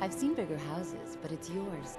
I've seen bigger houses, but it's yours.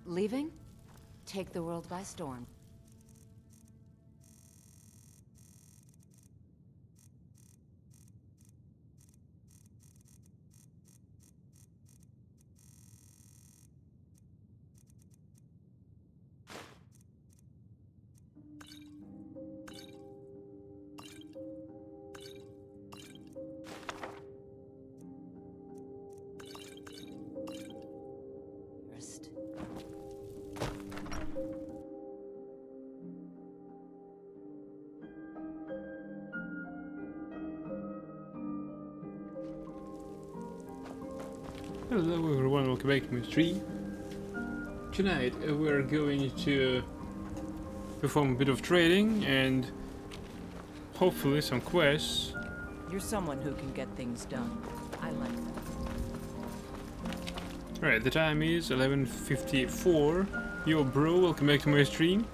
Leaving? Take the world by storm. First. Hello everyone, welcome back to my stream. Tonight we're going to perform a bit of trading and hopefully some quests. You're someone who can get things done. I like that. Alright, the time is 11:54. Yo bro, welcome back to my stream.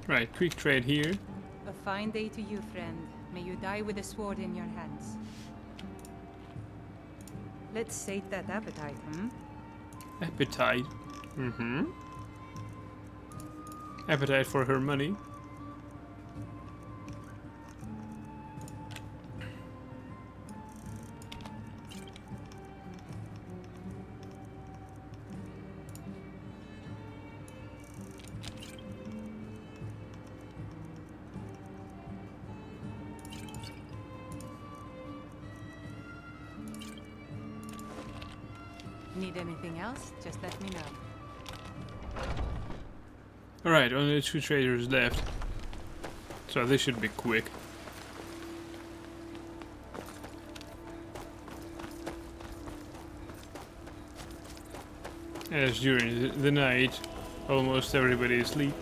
Right, quick trade here. A fine day to you, friend. May you die with a sword in your hands. Let's sate that appetite, Appetite. Appetite for her money. Need anything else? Just let me know. Alright, only 2 traders left. So this should be quick. As during the night, almost everybody is asleep.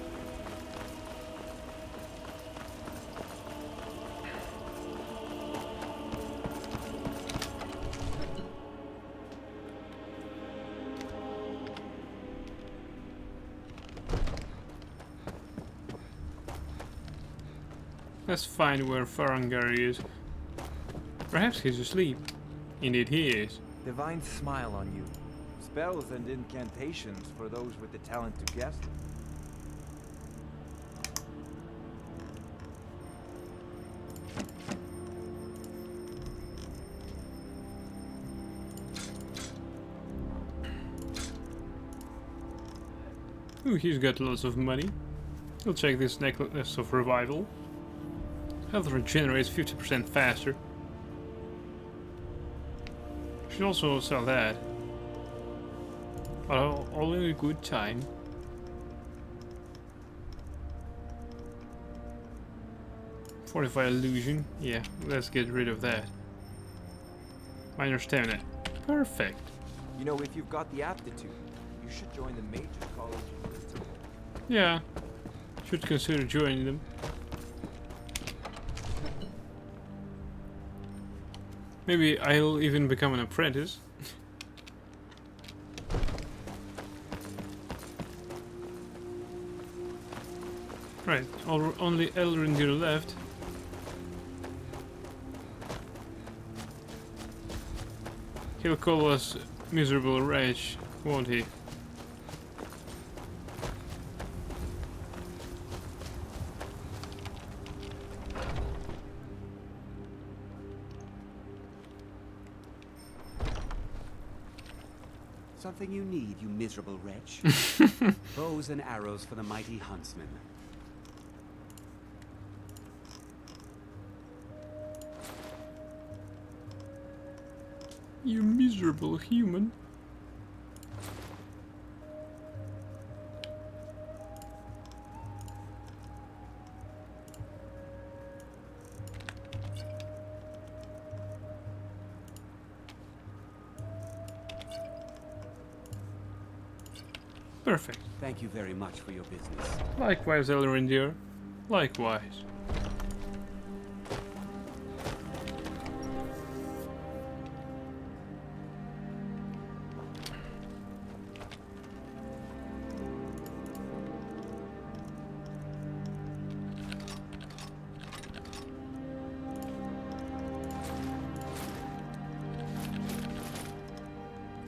Let's find where Farangar is. Perhaps he's asleep. Indeed he is. Divine smile on you. spells and incantations for those with the talent to guess them. Ooh, he's got lots of money. We'll check this necklace of revival. Health regenerates 50% faster. Should also sell that. But all in a good time. Fortify illusion. Yeah, let's get rid of that. Minor stamina. Perfect. You know, if you've got the aptitude, you should join the Mages College in Bristol. Yeah, should consider joining them. Maybe I'll even become an apprentice. Right, only Elrindir left. He'll call us miserable wretch, won't he? Something you need, you miserable wretch. Bows and arrows for the mighty huntsman. You miserable human. Perfect. Thank you very much for your business. Likewise, Elrindir. Likewise.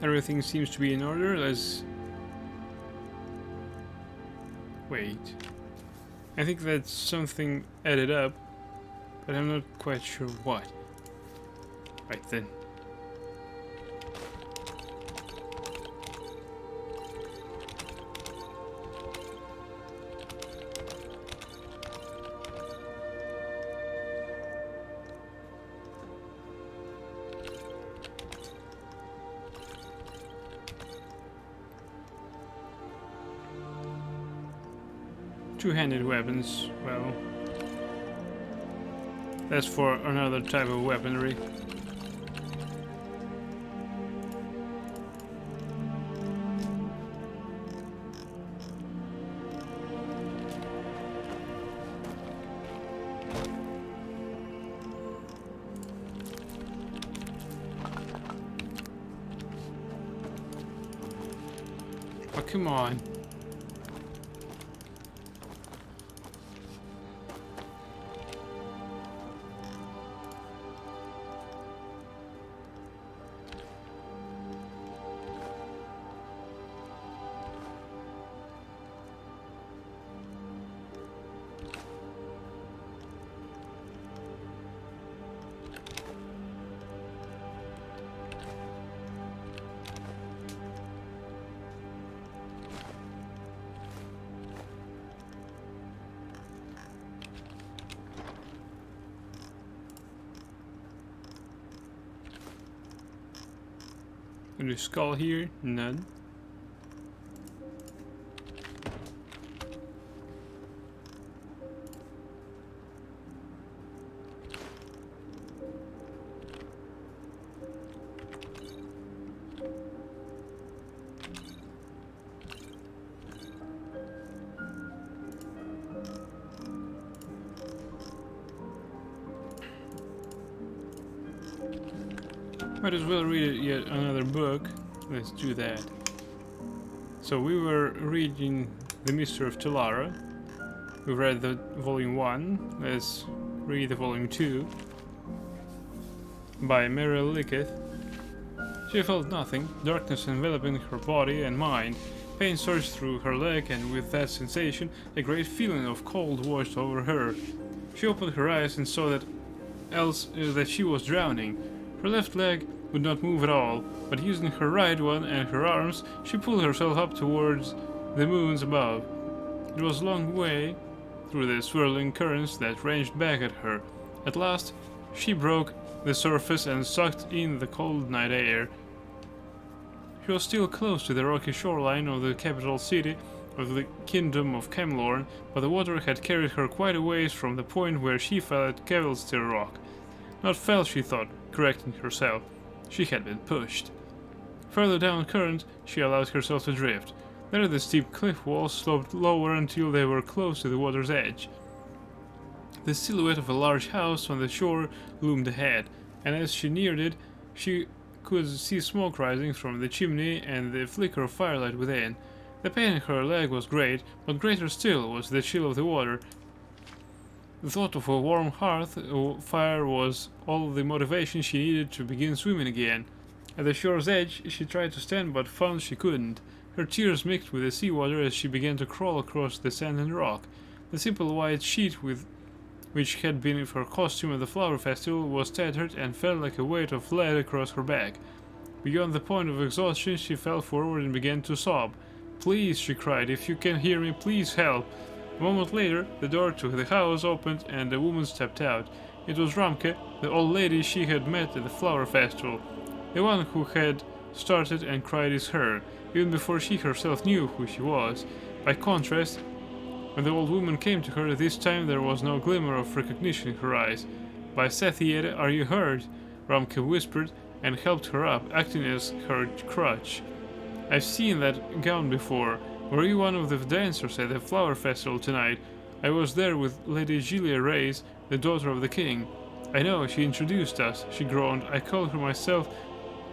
Everything seems to be in order. Let's wait. I think that's something added up, but I'm not quite sure what. Right then. Two-handed weapons, well, that's for another type of weaponry. Oh, come on. Any skull here? None. Might as well read yet another book. Let's do that. So we were reading The Mystery of Telara. We read the volume 1. Let's read the volume 2 by Meryl Licketh. She felt nothing, darkness enveloping her body and mind. Pain surged through her leg, and with that sensation, a great feeling of cold washed over her. She opened her eyes and saw that she was drowning. Her left leg would not move at all, but using her right one and her arms, she pulled herself up towards the moons above. It was a long way through the swirling currents that ranged back at her. At last, she broke the surface and sucked in the cold night air. She was still close to the rocky shoreline of the capital city of the Kingdom of Camlorn, but the water had carried her quite a ways from the point where she fell at Cavilstir Rock. Not fell, she thought, correcting herself. She had been pushed. Further down current, she allowed herself to drift. There the steep cliff walls sloped lower until they were close to the water's edge. The silhouette of a large house on the shore loomed ahead, and as she neared it, she could see smoke rising from the chimney and the flicker of firelight within. The pain in her leg was great, but greater still was the chill of the water. The thought of a warm hearth fire was all the motivation she needed to begin swimming again. At the shore's edge, she tried to stand, but found she couldn't. Her tears mixed with the seawater as she began to crawl across the sand and rock. The simple white sheet which had been her costume at the flower festival was tattered and felt like a weight of lead across her back. Beyond the point of exhaustion, she fell forward and began to sob. "Please," she cried, "if you can hear me, please help." A moment later, the door to the house opened and a woman stepped out. It was Ramke, the old lady she had met at the flower festival. The one who had started and cried is her, even before she herself knew who she was. By contrast, when the old woman came to her, this time there was no glimmer of recognition in her eyes. "By Sethiere, are you hurt?" Ramke whispered and helped her up, acting as her crutch. "I've seen that gown before. Were you one of the dancers at the flower festival tonight? I was there with Lady Gilia Reyes, the daughter of the king." "I know, she introduced us," she groaned. "I called her myself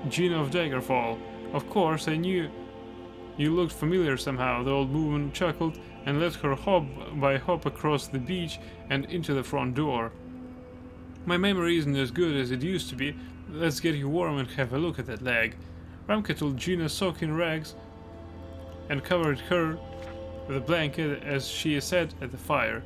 Gina of Daggerfall. Of course, I knew you looked familiar somehow." The old woman chuckled and let her hop across the beach and into the front door. "My memory isn't as good as it used to be. Let's get you warm and have a look at that leg." Ramke took Gina's soaking rags and covered her with a blanket as she sat at the fire.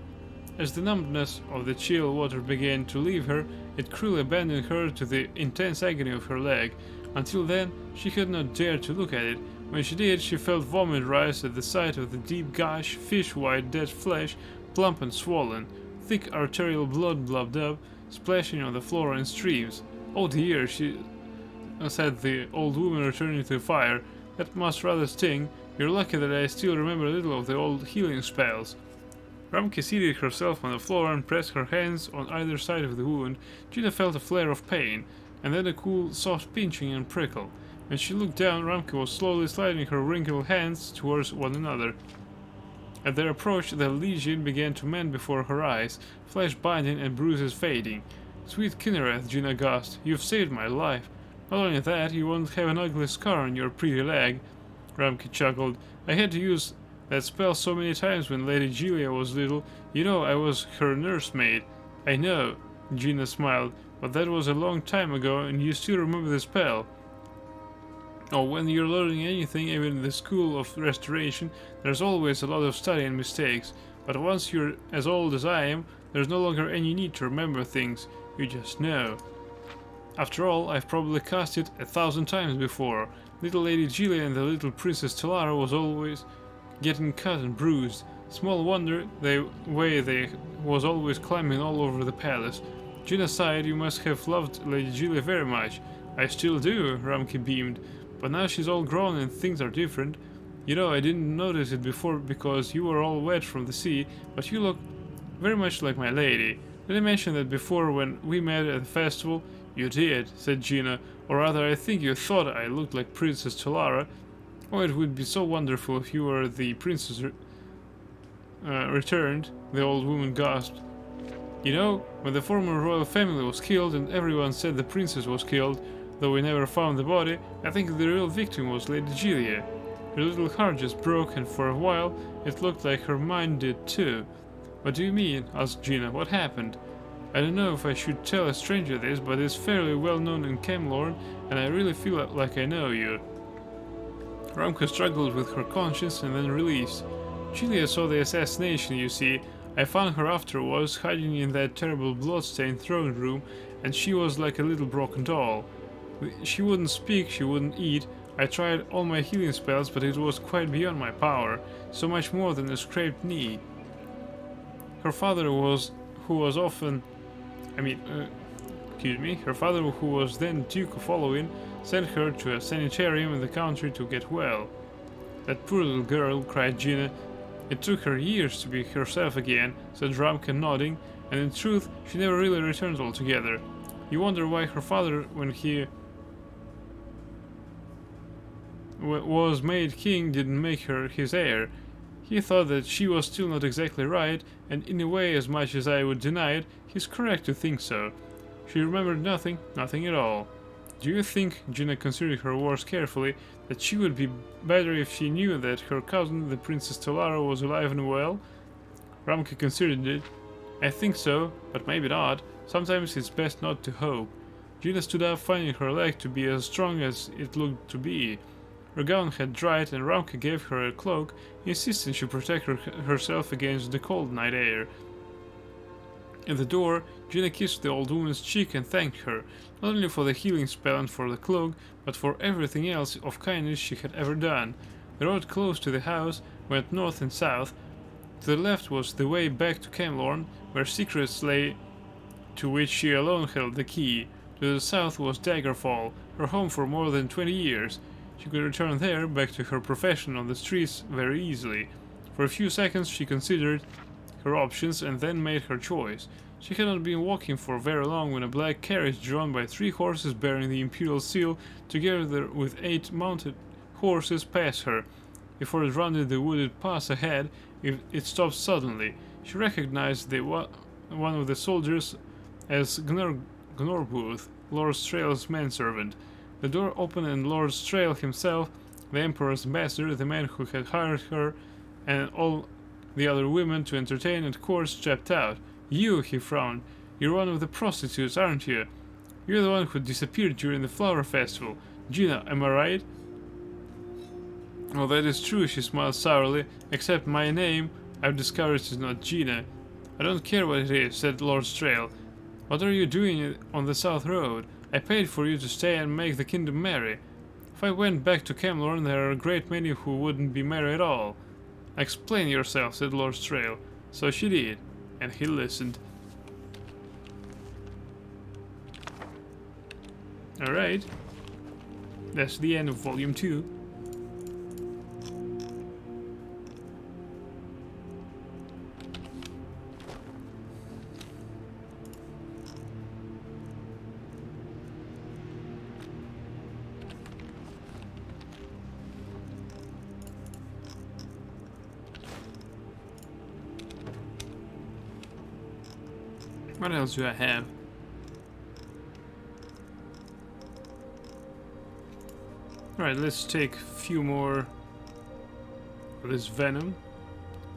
As the numbness of the chill water began to leave her, it cruelly abandoned her to the intense agony of her leg. Until then, she had not dared to look at it. When she did, she felt vomit rise at the sight of the deep gash, fish-white dead flesh, plump and swollen. Thick arterial blood bubbled up, splashing on the floor in streams. "Oh dear," said the old woman, returning to the fire. "That must rather sting. You're lucky that I still remember a little of the old healing spells." Ramke seated herself on the floor and pressed her hands on either side of the wound. Gina felt a flare of pain, and then a cool, soft pinching and prickle. When she looked down, Ramke was slowly sliding her wrinkled hands towards one another. At their approach, the lesion began to mend before her eyes, flesh binding and bruises fading. "Sweet Kinnereth," Gina gasped, "you've saved my life. Not only that, you won't have an ugly scar on your pretty leg." Ramke chuckled. "I had to use that spell so many times when Lady Gilia was little. You know, I was her nursemaid." "I know," Gina smiled, "but that was a long time ago, and you still remember the spell." "Oh, when you're learning anything, even in the school of restoration, there's always a lot of study and mistakes. But once you're as old as I am, there's no longer any need to remember things. You just know. After all, I've probably cast it 1,000 times before. Little Lady Gilia and the little Princess Telara was always getting cut and bruised. Small wonder they was always climbing all over the palace." Gina sighed. "You must have loved Lady Gilia very much." "I still do," Ramke beamed. "But now she's all grown and things are different. You know, I didn't notice it before because you were all wet from the sea, but you look very much like my lady. Did I mention that before when we met at the festival?" "You did," said Gina. "Or rather, I think you thought I looked like Princess Telara. Oh, it would be so wonderful if you were the princess returned," the old woman gasped. "You know, when the former royal family was killed and everyone said the princess was killed, though we never found the body, I think the real victim was Lady Gilia. Her little heart just broke, and for a while it looked like her mind did too." "What do you mean?" asked Gina. "What happened?" I don't know if I should tell a stranger this, but it's fairly well known in Camelorn, and I really feel like I know you. Ramka struggled with her conscience and then released. Julia saw the assassination, you see. I found her afterwards, hiding in that terrible bloodstained throne room, and she was like a little broken doll. She wouldn't speak, she wouldn't eat. I tried all my healing spells, but it was quite beyond my power, so much more than a scraped knee. Her father who was then Duke of Olwyn, sent her to a sanitarium in the country to get well. That poor little girl, cried Gina. It took her years to be herself again, said Ramka, nodding, and in truth, she never really returned altogether. You wonder why her father, when he was made king, didn't make her his heir. He thought that she was still not exactly right, and in a way, as much as I would deny it, he's correct to think so. She remembered nothing at all. Do you think, Gina considered her words carefully, that she would be better if she knew that her cousin, the Princess Tolara, was alive and well? Ramka considered it. I think so, but maybe not. Sometimes it's best not to hope. Gina stood up, finding her leg to be as strong as it looked to be. Her gown had dried, and Ramka gave her a cloak, insisting she protect herself against the cold night air. At the door, Gina kissed the old woman's cheek and thanked her, not only for the healing spell and for the cloak, but for everything else of kindness she had ever done. The road close to the house went north and south. To the left was the way back to Camelorn, where secrets lay to which she alone held the key. To the south was Daggerfall, her home for more than 20 years. She could return there, back to her profession on the streets, very easily. For a few seconds she considered her options and then made her choice. She had not been walking for very long when a black carriage drawn by 3 horses bearing the imperial seal, together with 8 mounted horses, passed her. Before it rounded the wooded pass ahead, it stopped suddenly. She recognized one of the soldiers as Gnorbooth, Lord Strail's manservant. The door opened and Lord Strail himself, the Emperor's ambassador, the man who had hired her, and all the other women to entertain at court, stepped out. You, he frowned. You're one of the prostitutes, aren't you? You're the one who disappeared during the flower festival. Gina, am I right? Oh, that is true, she smiled sourly. Except my name, I've discovered is not Gina. I don't care what it is, said Lord Strail. What are you doing on the South Road? I paid for you to stay and make the kingdom merry. If I went back to Camelorn, there are a great many who wouldn't be merry at all. Explain yourself, said Lord Strail. So she did, and he listened. Alright. That's the end of Volume 2. What else do I have? Alright, let's take a few more of this venom.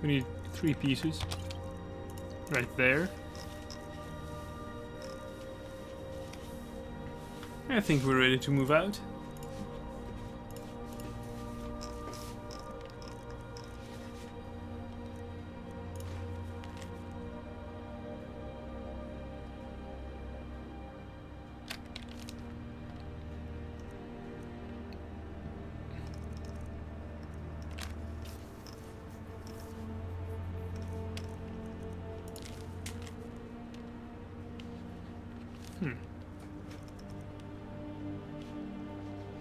We need 3 pieces. Right there. I think we're ready to move out.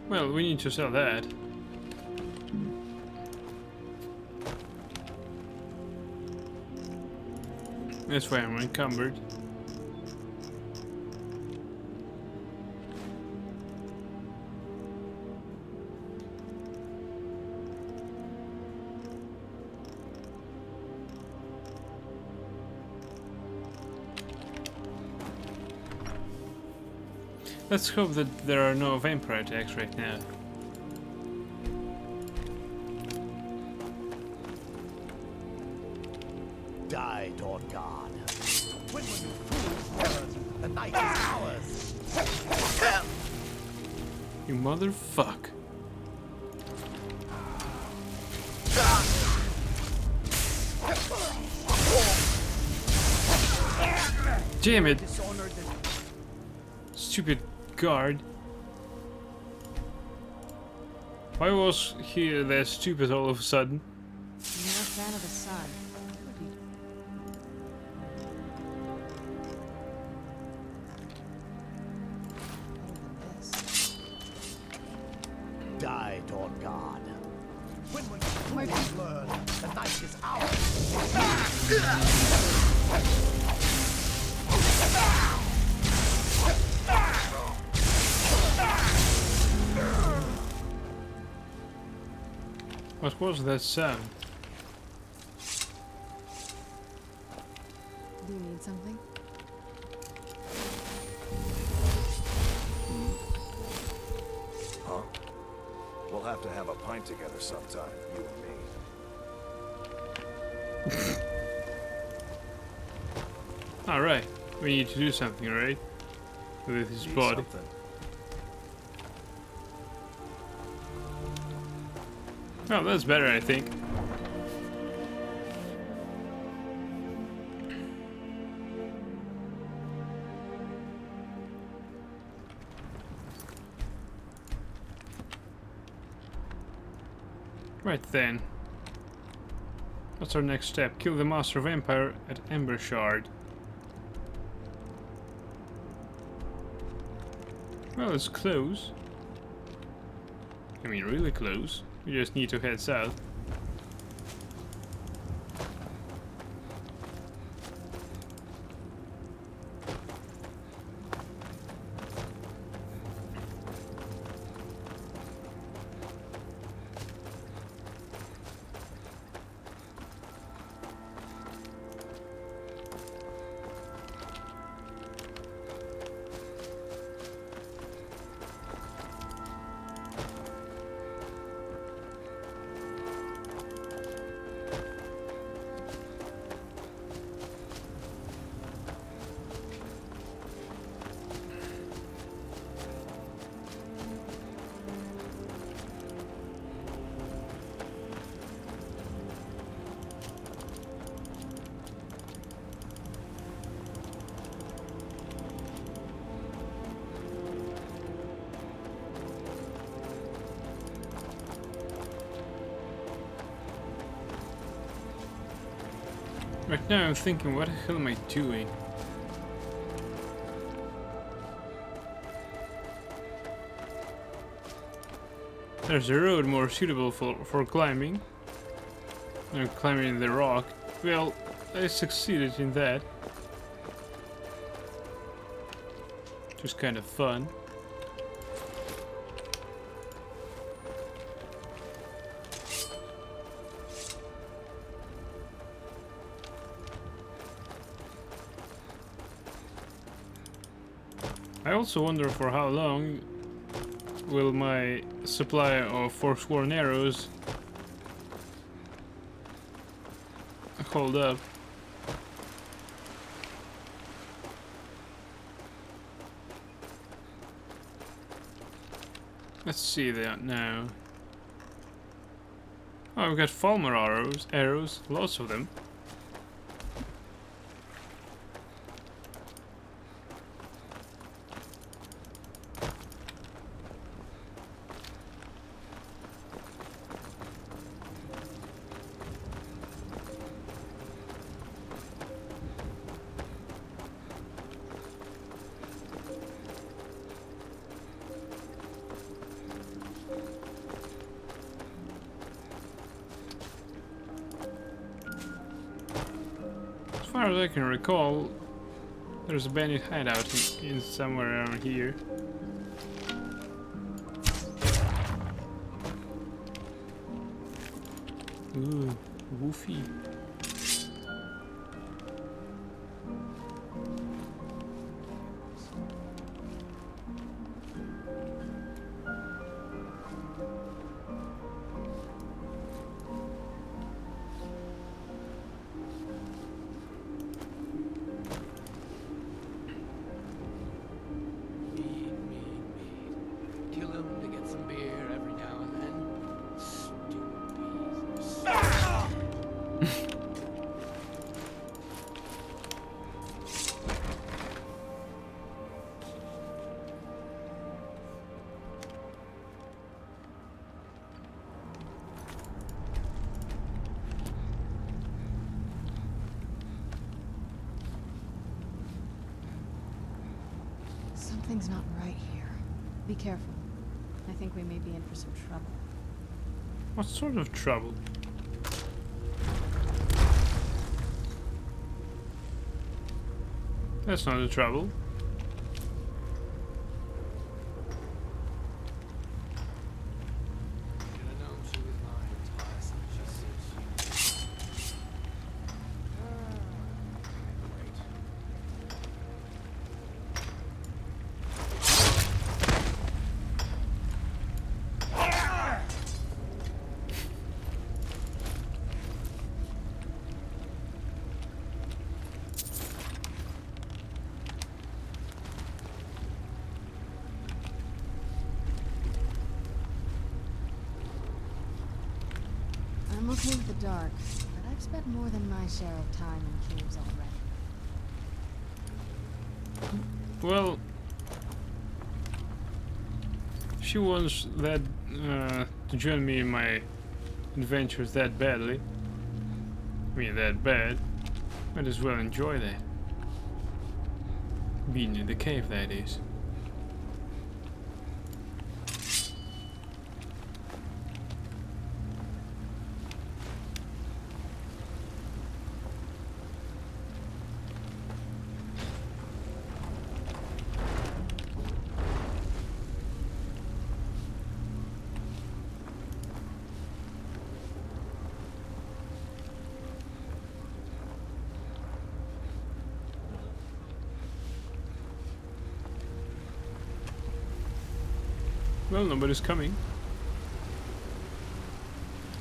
Well, we need to sell that. That's why I'm encumbered. Let's hope that there are no vampire attacks right now. Die, Dawn God. When will you prove The night is ours. You motherfuck. Damn it! Dishonored the Stupid guard. Why was he that stupid all of a sudden? I'm not a fan of the sun. This. die, Dawn Guard. When will you learn? The night is ours. What was that sound? Do you need something? Huh? We'll have to have a pint together sometime, you and me. Alright, we need to do something, right? With his body. Something. Oh, that's better, I think. Right then. What's our next step? Kill the Master of Empire at Ember Shard. Well, it's close. I mean, really close. We just need to head south. Right now I'm thinking, what the hell am I doing? There's a road more suitable for climbing. I'm climbing the rock. Well, I succeeded in that. Just kind of fun. I also wonder for how long will my supply of Forsworn arrows hold up. Let's see that now. Oh, we've got Falmer arrows, lots of them. As far as I can recall, there's a bandit hideout in somewhere around here. Ooh, woofy. Something's not right here. Be careful. I think we may be in for some trouble. What sort of trouble? That's not the trouble. I'm okay with the dark, but I've spent more than my share of time in caves already. Well, she wants that to join me in my adventures that badly. I mean, that bad. Might as well enjoy that. Being in the cave, that is. Well, nobody's coming.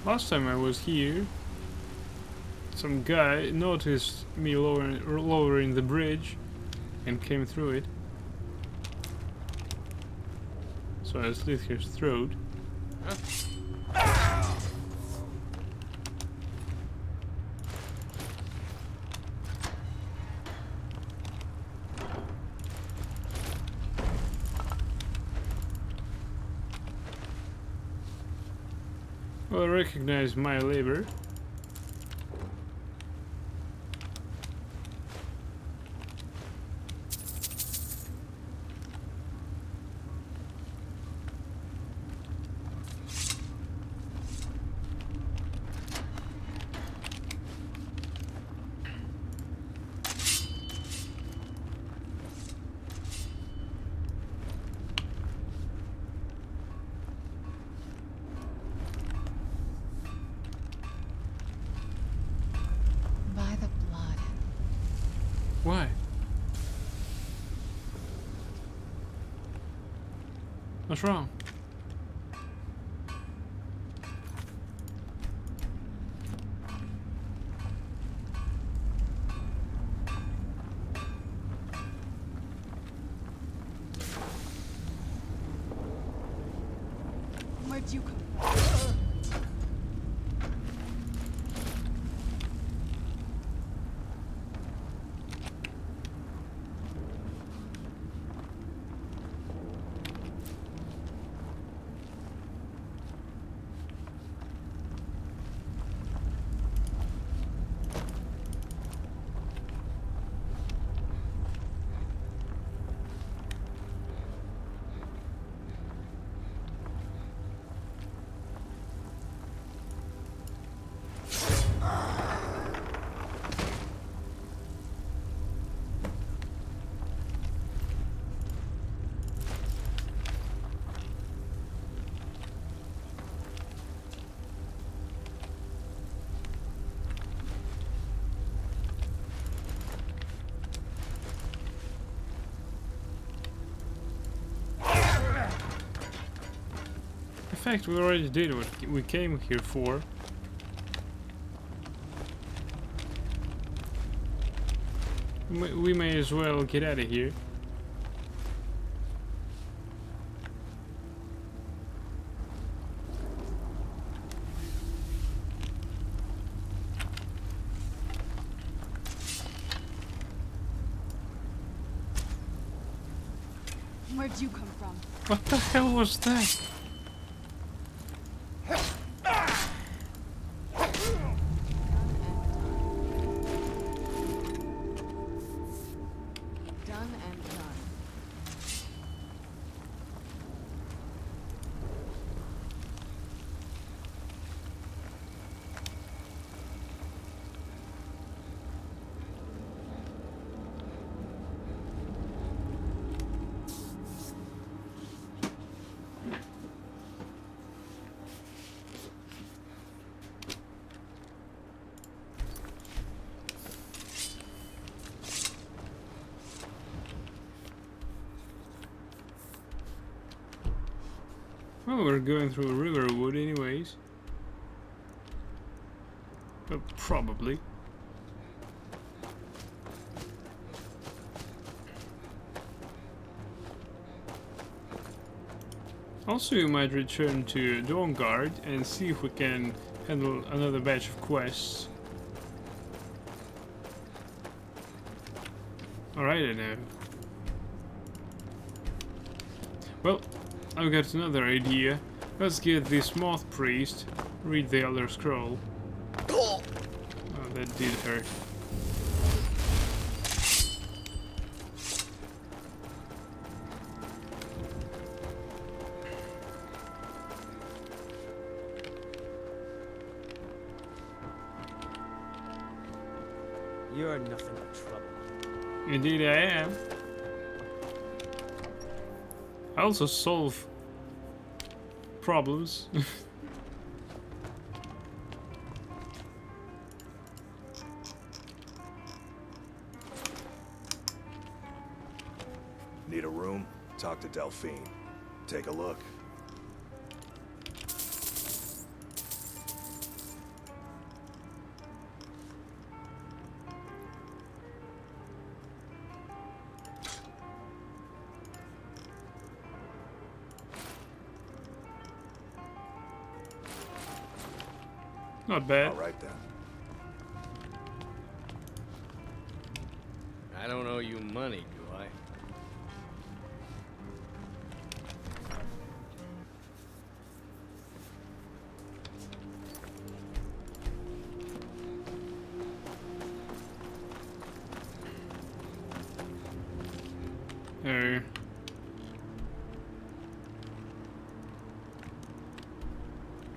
Last time I was here, some guy noticed me lowering the bridge and came through it. So I slit his throat. Well, recognize my labor. By the blood. Why? What's wrong? Where'd you come? In fact, we already did what we came here for. We may as well get out of here. Where'd you come from? What the hell was that? Done and done. Well, we're going through Riverwood anyways. Well, probably. Also, we might return to Dawnguard and see if we can handle another batch of quests. Alright, I know. Well, I've got another idea. Let's get this Moth Priest, read the Elder Scroll. Oh, that did hurt. You're nothing but trouble. Indeed I am. I also solve problems. Need a room? Talk to Delphine. Take a look. Not bad. All right then. I don't owe you money, do I?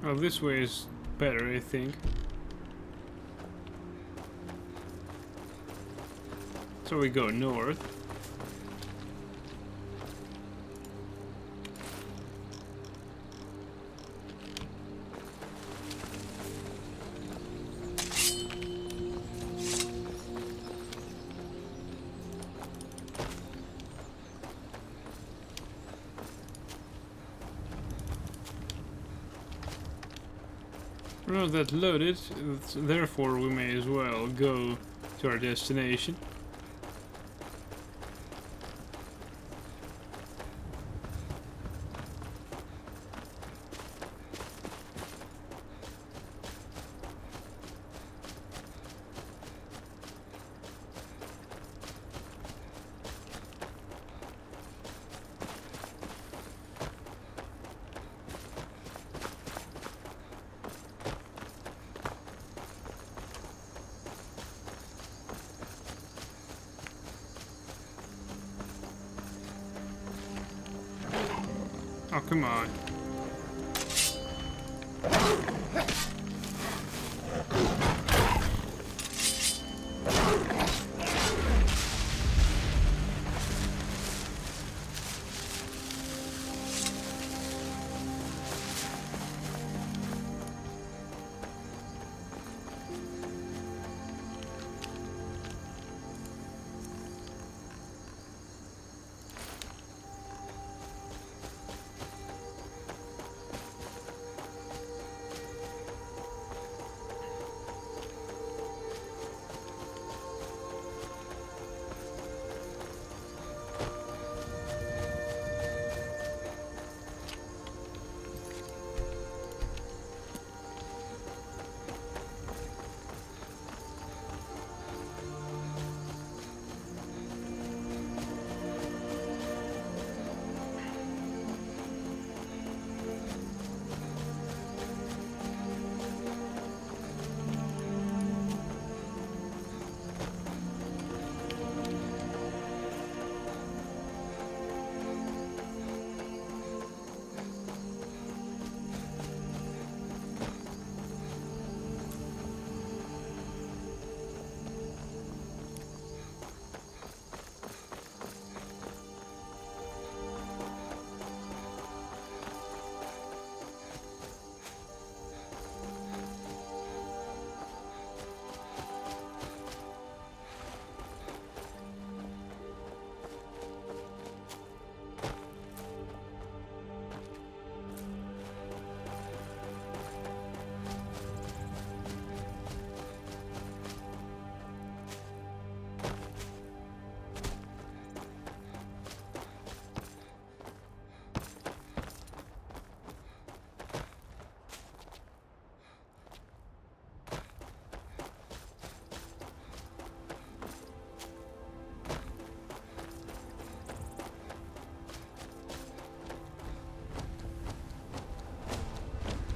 Well, this way is better, I think. So we go north. We're not that loaded, therefore we may as well go to our destination. Oh, come on.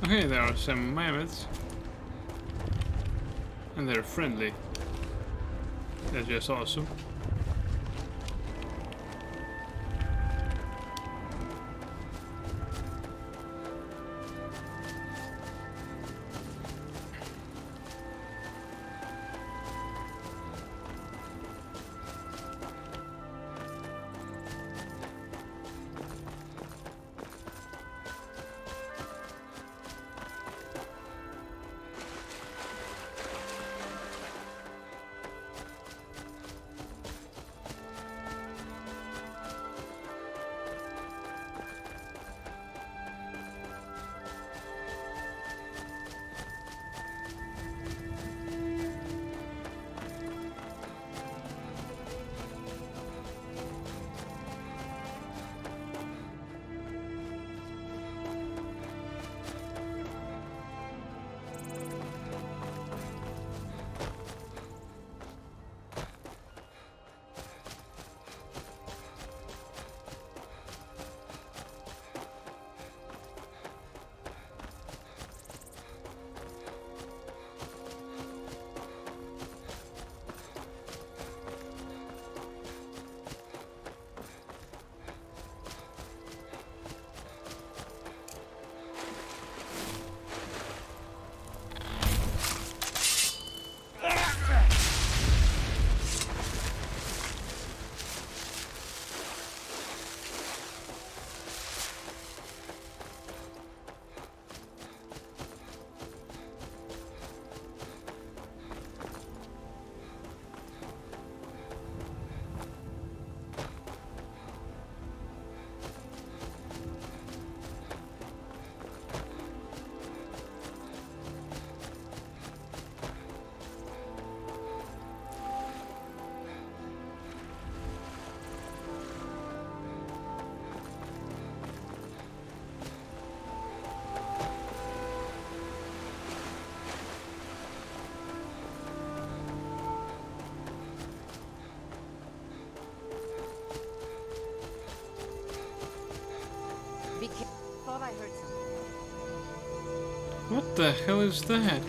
Okay, there are some mammoths. And they're friendly. That's just awesome. Be careful. Thought I heard something. What the hell is that?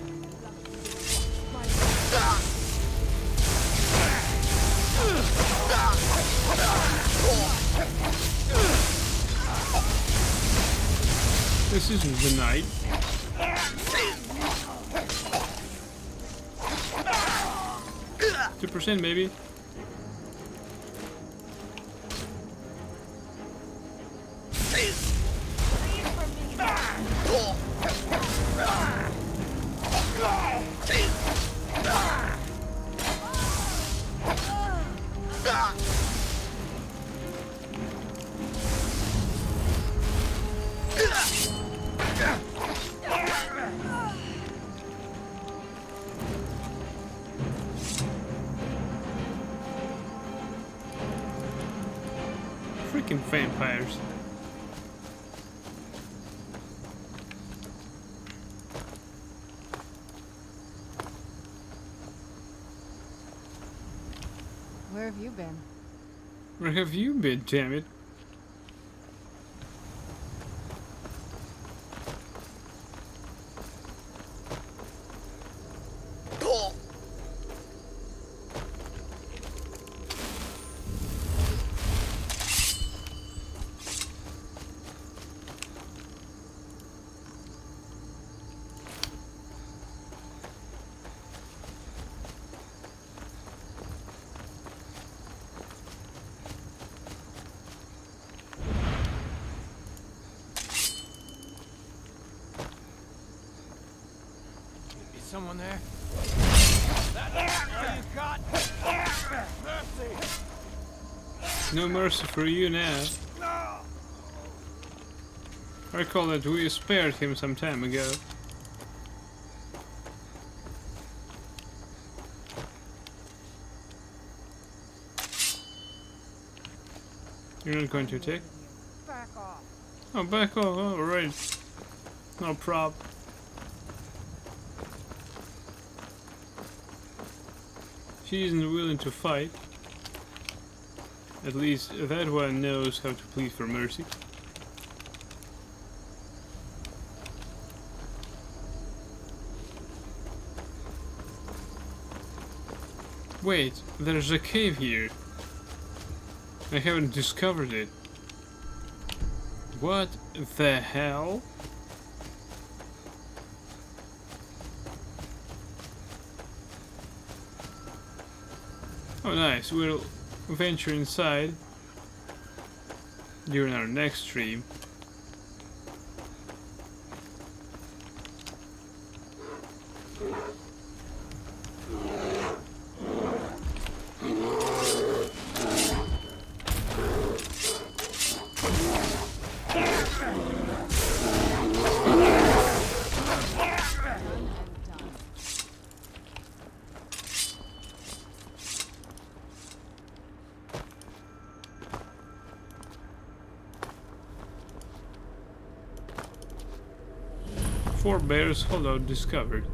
This isn't the night. 2% maybe. Freaking vampires. Where have you been? Where have you been, damn it? Is someone there? That's all you got? Mercy! No mercy for you now. I recall that we spared him some time ago. You're not going to attack? Back off. Oh, back off. Oh, alright. No prob. She isn't willing to fight. At least that one knows how to plead for mercy. Wait, there's a cave here. I haven't discovered it. What the hell? Oh nice, we'll venture inside during our next stream. Four Bears Hollow discovered.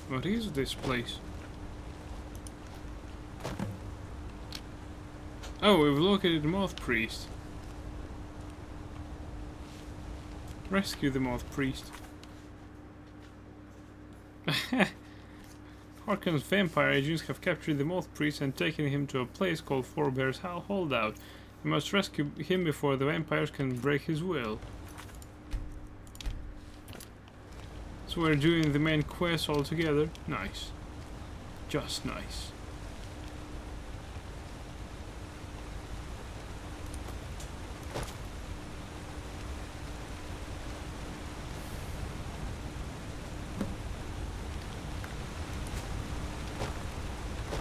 What is this place? Oh, we've located the Moth Priest. Rescue the Moth Priest. Harkon's vampire agents have captured the Moth Priest and taken him to a place called Four Bears Holdout. We must rescue him before the vampires can break his will. So we're doing the main quest all together. Nice. Just nice.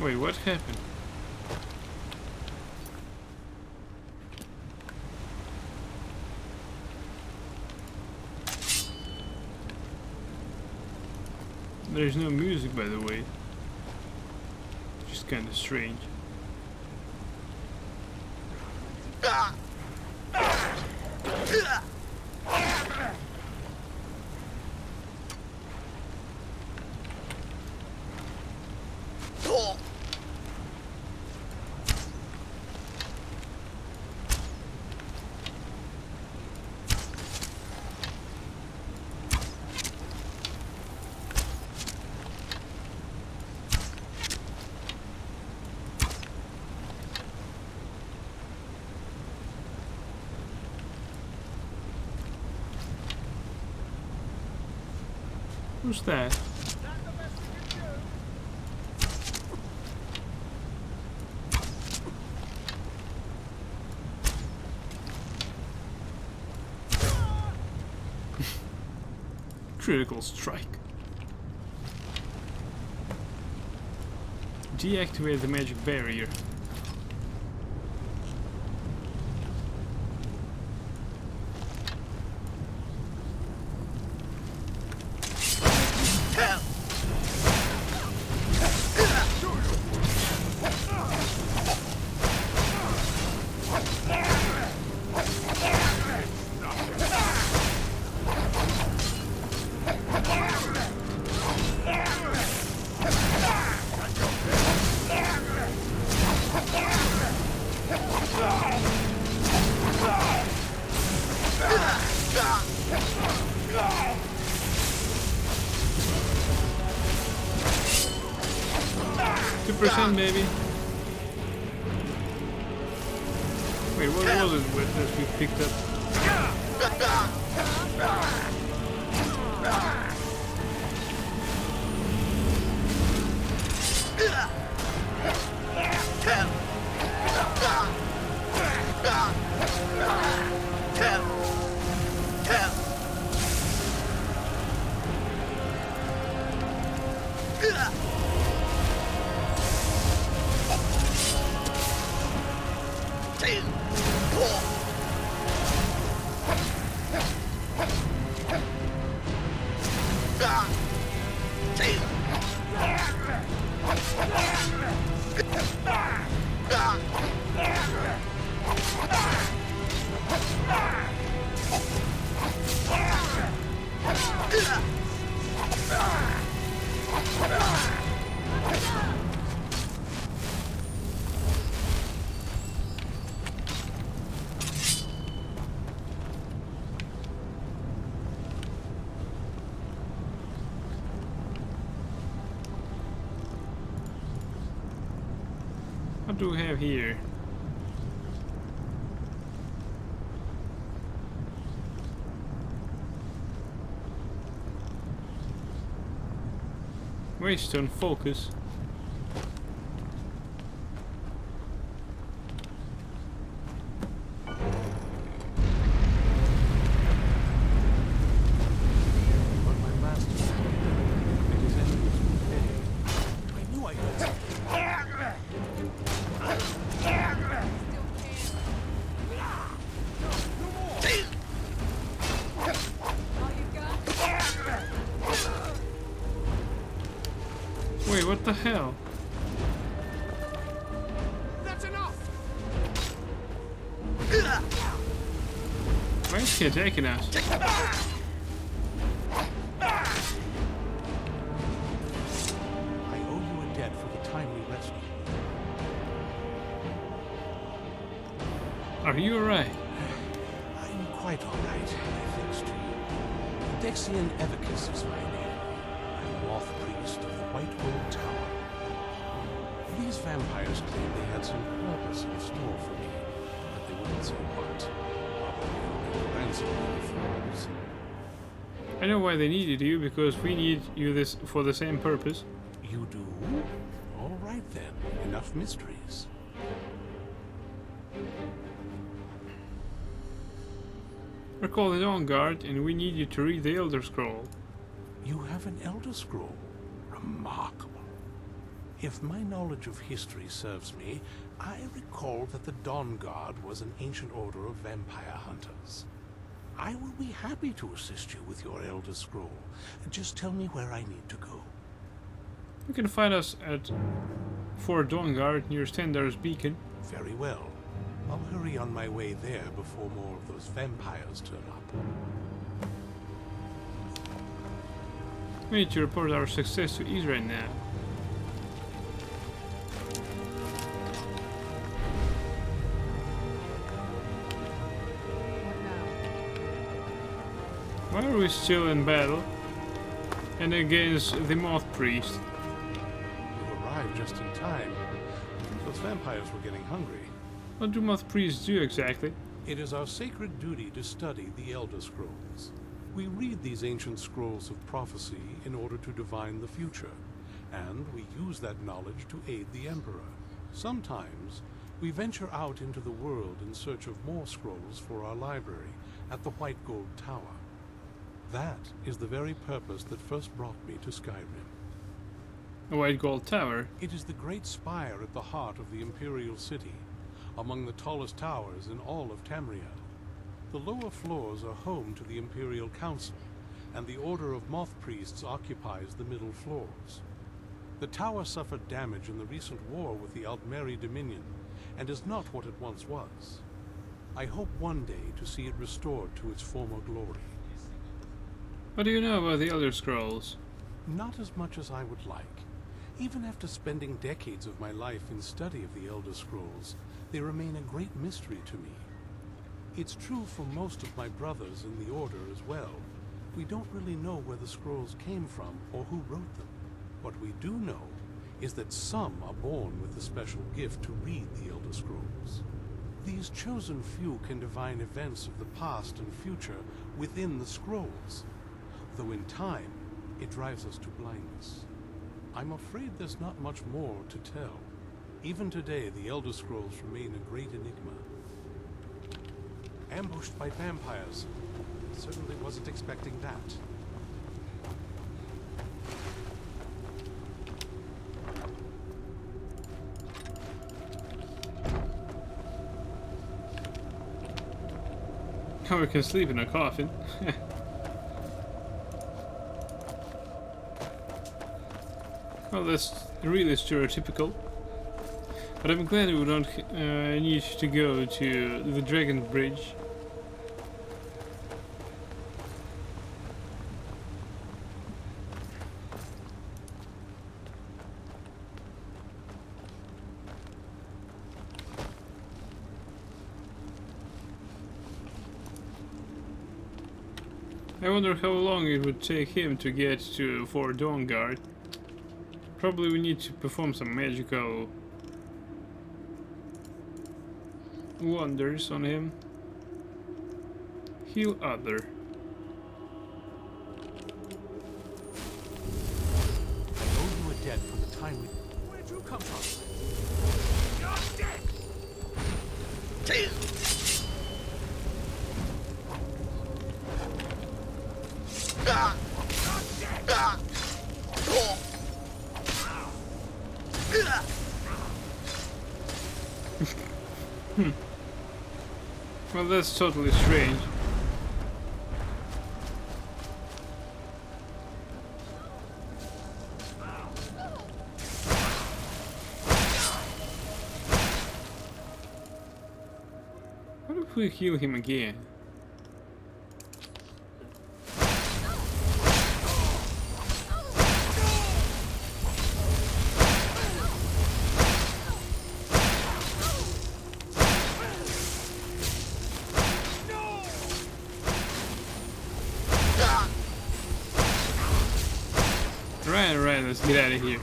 Wait, what happened? There's no music, by the way. Just kind of strange. Who's that? Critical strike. Deactivate the magic barrier. Maybe. Wait, what was it that we picked up? What do we have here? Waystone focus. But my master said that his enemies would pay. I knew I could. Wait, what the hell? That's enough! Why is he attacking us? I owe you a debt for the timely rescue. Are you alright? I'm quite alright, thanks to you. Dexian Evicus is my name. I'm Moth Priest of the White Gold Tower. These vampires claimed they had some purpose in store for me, but they wouldn't say what. Probably a ransom for fools. I know why they needed you, because we need you this for the same purpose. You do? All right then. Enough mysteries. We're called the Dawn Guard, and we need you to read the Elder Scroll. You have an Elder Scroll. Remarkable. If my knowledge of history serves me, I recall that the Dawn Guard was an ancient order of vampire hunters. I will be happy to assist you with your Elder Scroll. Just tell me where I need to go. You can find us at Fort Dawn Guard near Stendar's Beacon. Very well. I'll hurry on my way there before more of those vampires turn up. We need to report our success to Israel now. What now? Why are we still in battle? And against the Moth Priest. You arrived just in time. Those vampires were getting hungry. What do Moth Priests do exactly? It is our sacred duty to study the Elder Scrolls. We read these ancient scrolls of prophecy in order to divine the future, and we use that knowledge to aid the Emperor. Sometimes, we venture out into the world in search of more scrolls for our library at the White Gold Tower. That is the very purpose that first brought me to Skyrim. A White Gold Tower. It is the great spire at the heart of the Imperial City, among the tallest towers in all of Tamriel. The lower floors are home to the Imperial Council, and the Order of Moth Priests occupies the middle floors. The tower suffered damage in the recent war with the Aldmeri Dominion, and is not what it once was. I hope one day to see it restored to its former glory. What do you know about the Elder Scrolls? Not as much as I would like. Even after spending decades of my life in study of the Elder Scrolls, they remain a great mystery to me. It's true for most of my brothers in the Order as well. We don't really know where the scrolls came from or who wrote them. What we do know is that some are born with the special gift to read the Elder Scrolls. These chosen few can divine events of the past and future within the scrolls, though in time, it drives us to blindness. I'm afraid there's not much more to tell. Even today, the Elder Scrolls remain a great enigma. Ambushed by vampires. Certainly wasn't expecting that. How we can sleep in a coffin. Well, that's really stereotypical. But I'm glad we don't need to go to the Dragon Bridge. I wonder how long it would take him to get to Fort Dawn Guard. Probably we need to perform some magical wonders on him. Heal other. I owe you a debt for the time we... Where'd you come from? You're dead! Well, that's totally strange. What if we heal him again? Right, let's get out of here.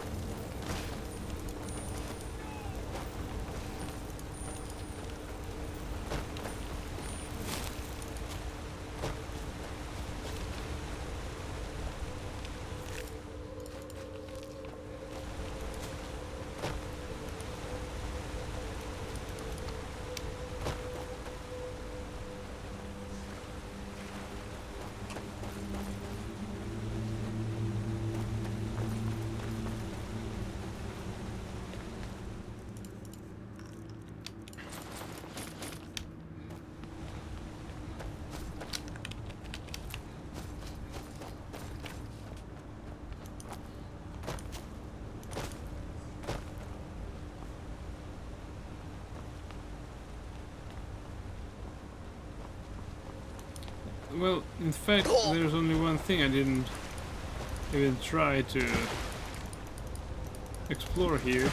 Well, in fact, there's only one thing I didn't even try to explore here.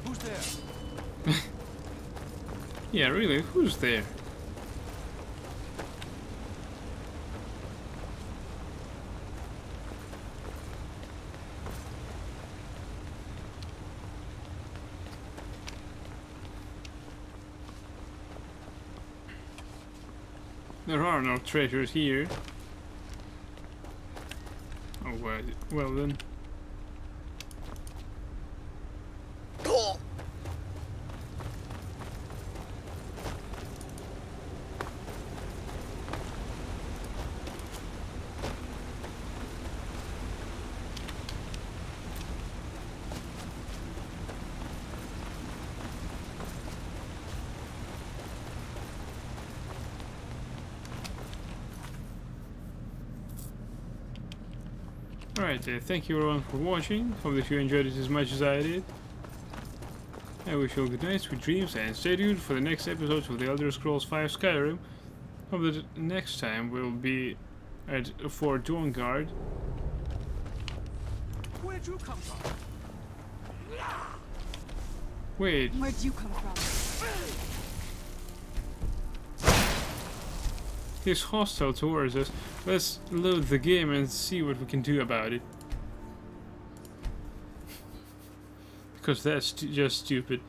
Who's there? Yeah, really, who's there? There are no treasures here. Oh, well then. Alright, thank you everyone for watching. Hope that you enjoyed it as much as I did. I wish you all good nights, sweet dreams, and stay tuned for the next episodes of The Elder Scrolls V Skyrim. Hope that next time we'll be at Fort Dawnguard. Where'd you come from? Wait, Where'd you come from? he's hostile towards us. Let's load the game and see what we can do about it. Because that's just stupid.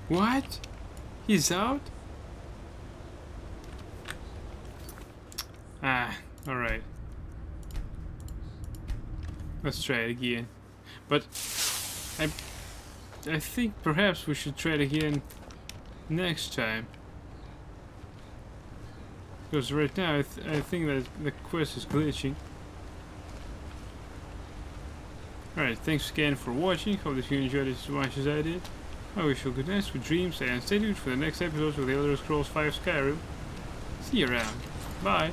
What? He's out? Ah, alright. Let's try it again. But I think perhaps we should try it again next time. Because right now I think that the quest is glitching. Alright, thanks again for watching. Hope that you enjoyed it as much as I did. I wish you good night, sweet dreams, and stay tuned for the next episodes of The Elder Scrolls V Skyrim. See you around. Bye.